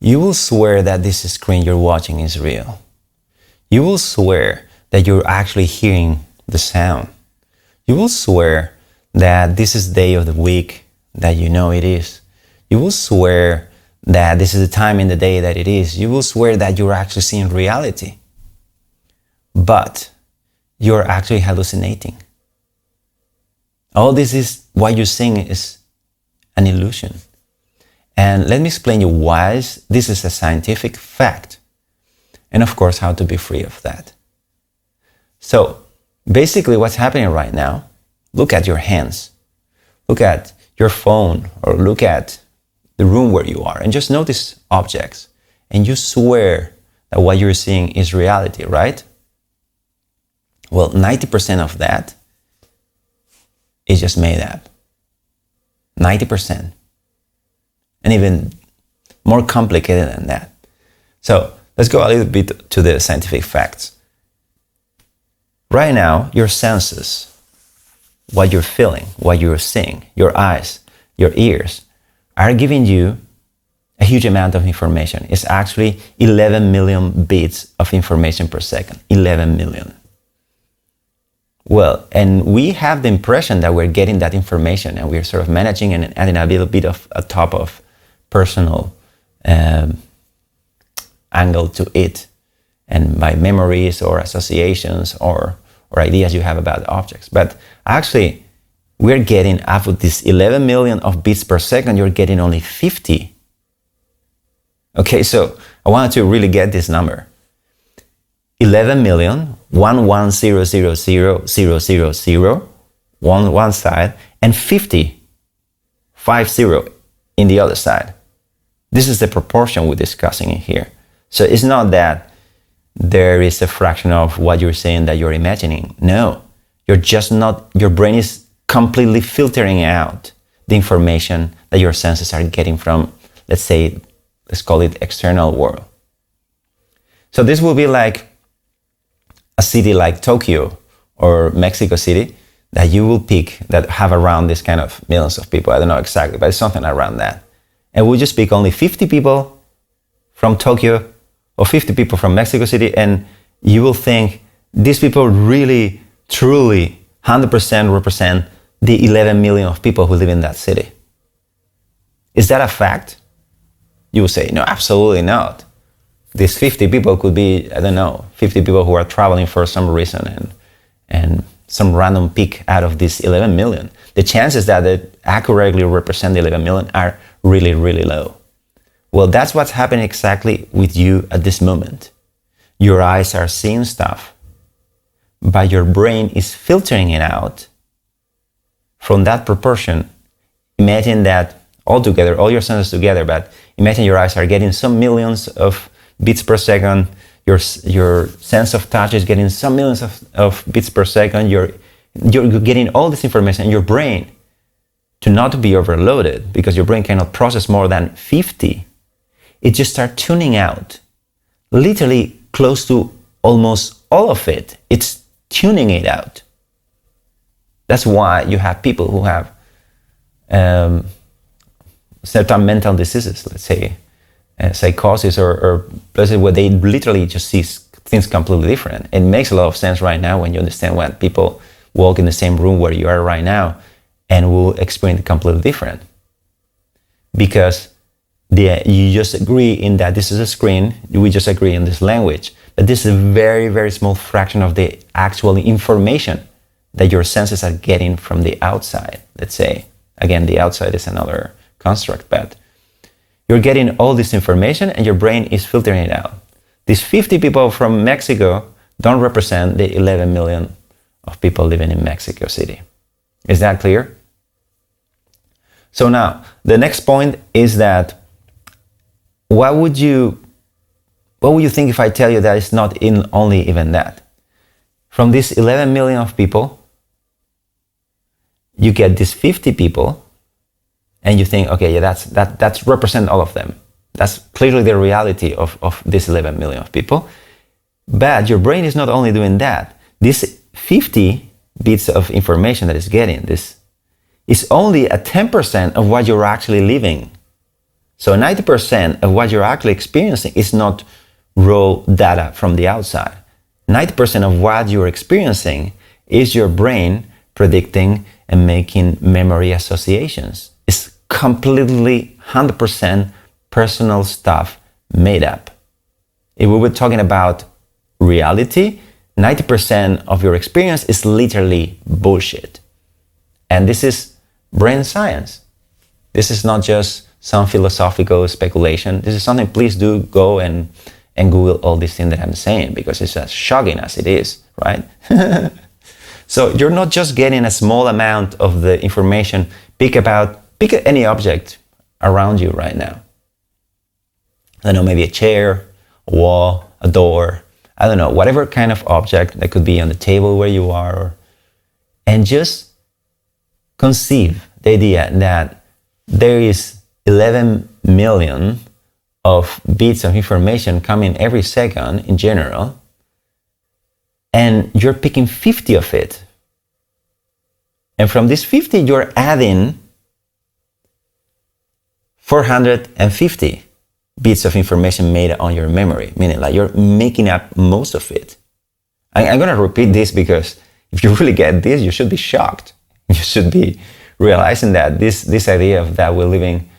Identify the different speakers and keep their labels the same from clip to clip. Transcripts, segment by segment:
Speaker 1: You will swear that this screen you're watching is real. You will swear that you're actually hearing the sound. You will swear that this is the day of the week that you know it is. You will swear that this is the time in the day that it is. You will swear that you're actually seeing reality. But you're actually hallucinating. All this is, what you're seeing is an illusion. And let me explain you why this is a scientific fact. And of course, how to be free of that. So basically what's happening right now, look at your hands, look at your phone, or look at the room where you are, and just notice objects. And you swear that what you're seeing is reality, right? Well, 90% of that is just made up. 90%. And even more complicated than that. So let's go a little bit to the scientific facts. Right now, your senses, what you're feeling, what you're seeing, your eyes, your ears, are giving you a huge amount of information. It's actually 11 million bits of information per second. 11 million. Well, and we have the impression that we're getting that information, and we're sort of managing and adding a little bit of a top of personal angle to it, and by memories or associations or ideas you have about objects. But actually, we're getting, out of this 11 million of bits per second, you're getting only 50. Okay, so I wanted to really get this number. 11 million, 11,000,000 on one side, and 50 in the other side. This is the proportion we're discussing in here. So it's not that there is a fraction of what you're saying that you're imagining. No, you're just not, your brain is completely filtering out the information that your senses are getting from, let's call it external world. So this will be like a city like Tokyo or Mexico City that you will pick, that have around this kind of millions of people. I don't know exactly, but it's something around that. And we'll just pick only 50 people from Tokyo or 50 people from Mexico City, and you will think these people really, truly, 100% represent the 11 million of people who live in that city. Is that a fact? You will say, no, absolutely not. These 50 people could be, I don't know, 50 people who are traveling for some reason, and some random pick out of this 11 million. The chances that it accurately represent the 11 million are really, really low. Well, that's what's happening exactly with you at this moment. Your eyes are seeing stuff, but your brain is filtering it out from that proportion. Imagine that all together, all your senses together, but imagine your eyes are getting some millions of bits per second. Your sense of touch is getting some millions of bits per second. You're getting all this information, and your brain, to not be overloaded, because your brain cannot process more than 50, it just starts tuning out, literally close to almost all of it. It's tuning it out. That's why you have people who have certain mental diseases, let's say, psychosis or places where they literally just see things completely different. It makes a lot of sense right now when you understand when people walk in the same room where you are right now and will experience it completely different. Because you just agree in that this is a screen, we just agree in this language, but this is a very, very small fraction of the actual information that your senses are getting from the outside, let's say. Again, the outside is another construct, but you're getting all this information and your brain is filtering it out. These 50 people from Mexico don't represent the 11 million of people living in Mexico City. Is that clear? So now, the next point is that what would you think if I tell you that it's not only even that? From these 11 million of people, you get these 50 people, and you think, okay, yeah, that's represent all of them. That's clearly the reality of this 11 million of people. But your brain is not only doing that. This 50 bits of information that it's getting, this is only a 10% of what you're actually living. So 90% of what you're actually experiencing is not raw data from the outside. 90% of what you're experiencing is your brain predicting and making memory associations. It's completely 100% personal stuff made up. If we were talking about reality, 90% of your experience is literally bullshit. And this is brain science. This is not just some philosophical speculation. This is something, please do go and Google all these things that I'm saying, because it's as shocking as it is, right? So you're not just getting a small amount of the information. Pick any object around you right now. I don't know, maybe a chair, a wall, a door, I don't know, whatever kind of object that could be on the table where you are, and just conceive the idea that there is 11 million of bits of information coming every second in general, and you're picking 50 of it. And from this 50, you're adding 450 bits of information made on your memory, meaning like you're making up most of it. I'm going to repeat this because if you really get this, you should be shocked. You should be realizing that this idea of that we're living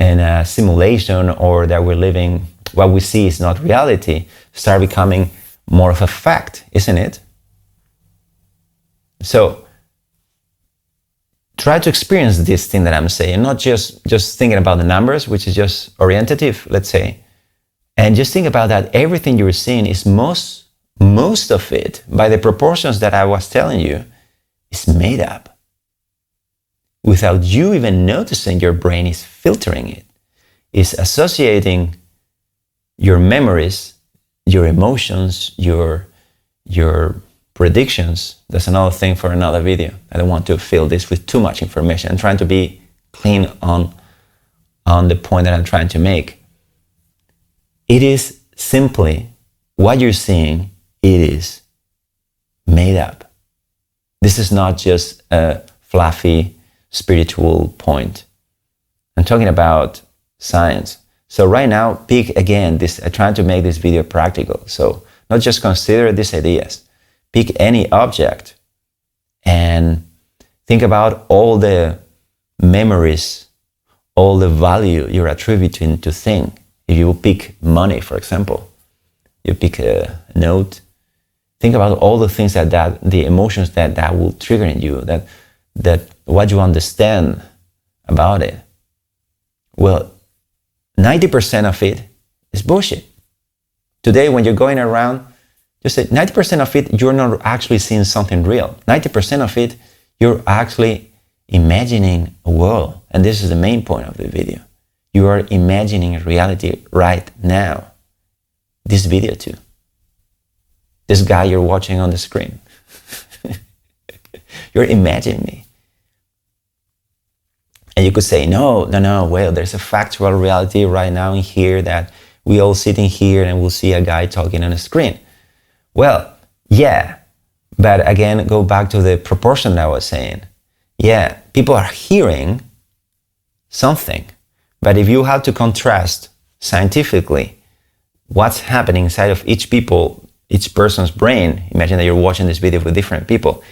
Speaker 1: in a simulation, or that we're living, what we see is not reality, start becoming more of a fact, isn't it? So try to experience this thing that I'm saying, not just thinking about the numbers, which is just orientative, let's say, and just think about that everything you're seeing is most of it, by the proportions that I was telling you, is made up. Without you even noticing, your brain is filtering it, is associating your memories, your emotions, your predictions. That's another thing for another video. I don't want to fill this with too much information. I'm trying to be clean on the point that I'm trying to make. It is simply what you're seeing, it is made up. This is not just a fluffy spiritual point. I'm talking about science. So right now, pick again this. I'm trying to make this video practical. So not just consider these ideas. Pick any object and think about all the memories, all the value you're attributing to thing. If you pick money, for example, you pick a note. Think about all the things that the emotions that will trigger in you, that what you understand about it. Well, 90% of it is bullshit. Today, when you're going around, just say 90% of it, you're not actually seeing something real. 90% of it, you're actually imagining a world. And this is the main point of the video. You are imagining a reality right now. This video too. This guy you're watching on the screen. You're imagining me. And you could say, no, well, there's a factual reality right now in here that we all sitting here and we'll see a guy talking on a screen. Well, yeah, but again, go back to the proportion that I was saying. Yeah, people are hearing something, but if you have to contrast scientifically what's happening inside of each person's brain, imagine that you're watching this video with different people.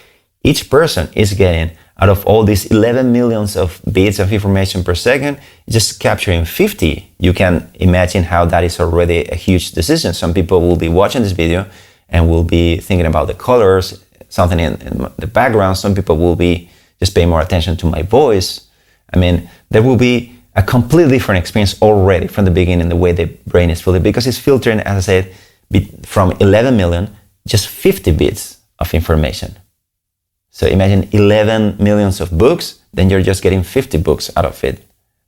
Speaker 1: Each person is getting, out of all these 11 millions of bits of information per second, just capturing 50. You can imagine how that is already a huge decision. Some people will be watching this video and will be thinking about the colors, something in the background. Some people will be just paying more attention to my voice. I mean, there will be a completely different experience already from the beginning, the way the brain is filtered, because it's filtering, as I said, from 11 million, just 50 bits of information. So imagine 11 millions of books, then you're just getting 50 books out of it.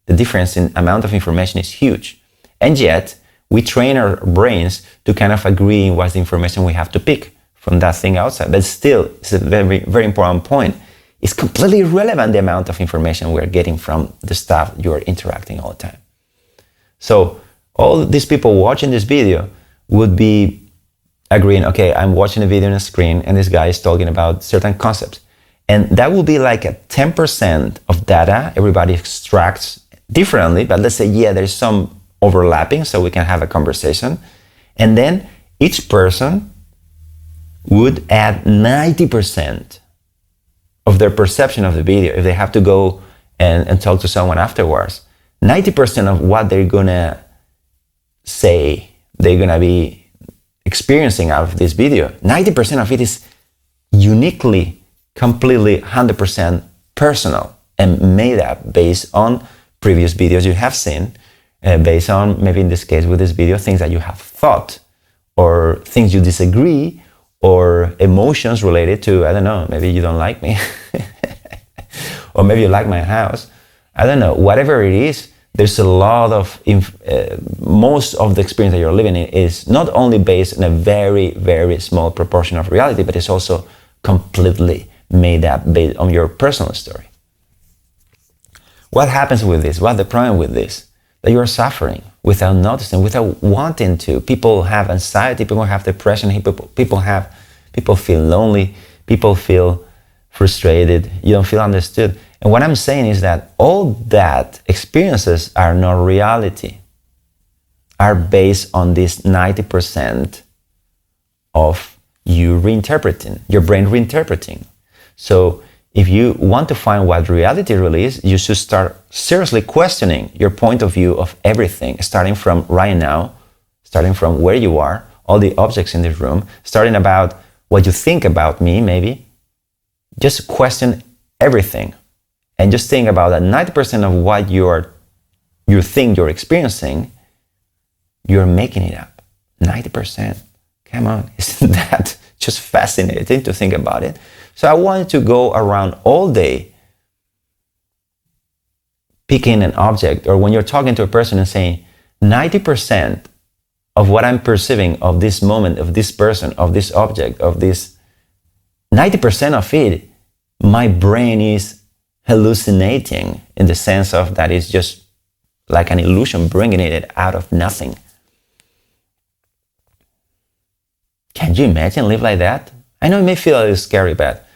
Speaker 1: The difference in amount of information is huge. And yet, we train our brains to kind of agree in what's the information we have to pick from that thing outside. But still, it's a very, very important point. It's completely irrelevant the amount of information we're getting from the stuff you're interacting all the time. So all these people watching this video would be agreeing, okay, I'm watching a video on a screen and this guy is talking about certain concepts. And that will be like a 10% of data everybody extracts differently, but let's say, yeah, there's some overlapping so we can have a conversation. And then each person would add 90% of their perception of the video if they have to go and talk to someone afterwards. 90% of what they're gonna say, they're gonna be experiencing out of this video, 90% of it is uniquely, completely, 100% personal and made up based on previous videos you have seen, based on, maybe in this case with this video, things that you have thought, or things you disagree, or emotions related to, I don't know, maybe you don't like me, or maybe you like my house. I don't know, whatever it is, there's a lot of, most of the experience that you're living in is not only based on a very, very small proportion of reality, but it's also completely made up based on your personal story. What happens with this? What's the problem with this? That you are suffering without noticing, without wanting to. People have anxiety, people have depression, people feel lonely, people feel frustrated, you don't feel understood. And what I'm saying is that all that experiences are not reality, are based on this 90% of you reinterpreting, your brain reinterpreting. So if you want to find what reality really is, you should start seriously questioning your point of view of everything, starting from right now, starting from where you are, all the objects in this room, starting about what you think about me, maybe. Just question everything. And just think about that 90% of what you think you're experiencing, you're making it up. 90%. Come on, isn't that just fascinating to think about it? So I wanted to go around all day picking an object, or when you're talking to a person and saying, 90% of what I'm perceiving of this moment, of this person, of this object, of this, 90% of it, my brain is hallucinating, in the sense of that it's just like an illusion, bringing it out of nothing. Can you imagine live like that? I know it may feel a little scary, but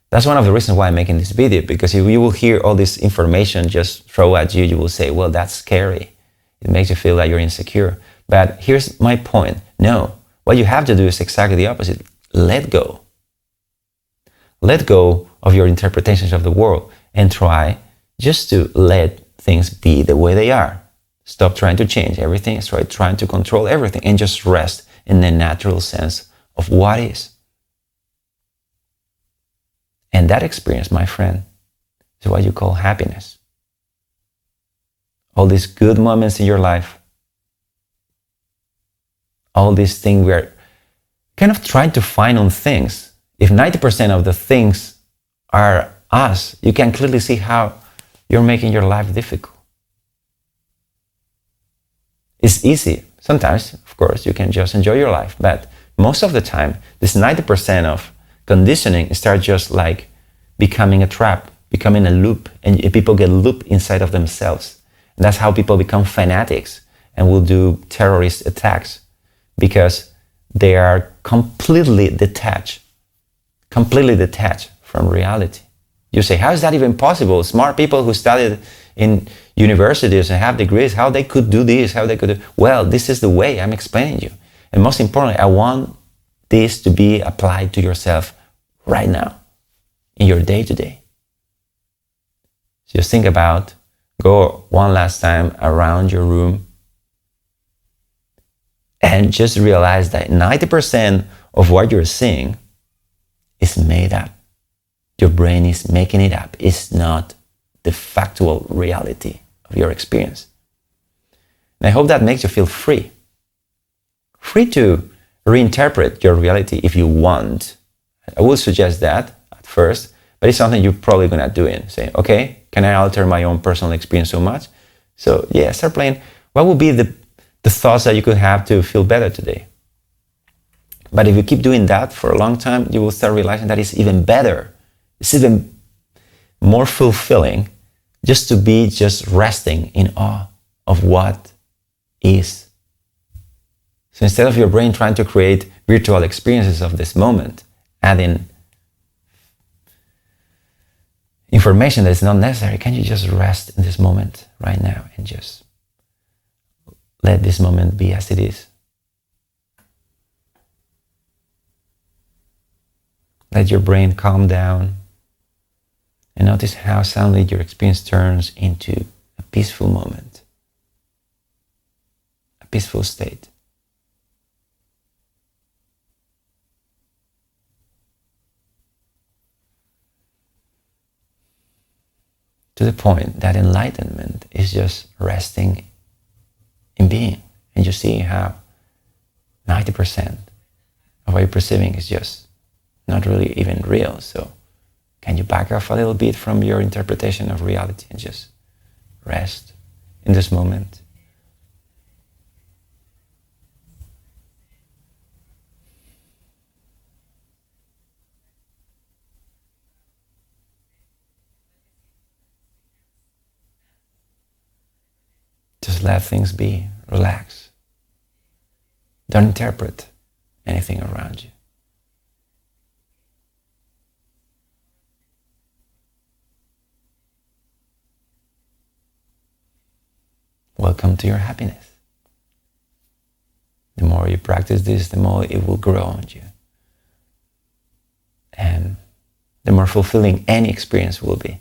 Speaker 1: that's one of the reasons why I'm making this video, because if you will hear all this information just throw at you, you will say, well, that's scary. It makes you feel like you're insecure. But here's my point. No, what you have to do is exactly the opposite. Let go. Let go of your interpretations of the world and try just to let things be the way they are. Stop trying to change everything, start trying to control everything, and just rest in the natural sense of what is. And that experience, my friend, is what you call happiness. All these good moments in your life, all these things we're kind of trying to find on things. If 90% of the things are us, you can clearly see how you're making your life difficult. It's easy. Sometimes, of course, you can just enjoy your life, but most of the time, this 90% of conditioning starts just like becoming a trap, becoming a loop, and people get looped inside of themselves. And that's how people become fanatics and will do terrorist attacks, because they are completely detached from reality. You say, how is that even possible? Smart people who studied in universities and have degrees, how they could do this, how they could do... Well, this is the way I'm explaining you. And most importantly, I want this to be applied to yourself right now, in your day-to-day. Just think about, go one last time around your room and just realize that 90% of what you're seeing is made up. Your brain is making it up. It's not the factual reality of your experience. And I hope that makes you feel free. Free to reinterpret your reality if you want. I will suggest that at first, but it's something you're probably going to do and say, okay, can I alter my own personal experience so much? So yeah, start playing. What would be the thoughts that you could have to feel better today? But if you keep doing that for a long time, you will start realizing that it's even better. It's even more fulfilling just to be just resting in awe of what is. So instead of your brain trying to create virtual experiences of this moment, adding information that is not necessary, can you just rest in this moment? right now and just let this moment be as it is. Let your brain calm down and notice how suddenly your experience turns into a peaceful moment, a peaceful state. To the point that enlightenment is just resting in being, and you see how 90% of what you're perceiving is just not really even real. So can you back off a little bit from your interpretation of reality and just rest in this moment? Just let things be, relax. Don't interpret anything around you. Welcome to your happiness. The more you practice this, the more it will grow on you. And the more fulfilling any experience will be.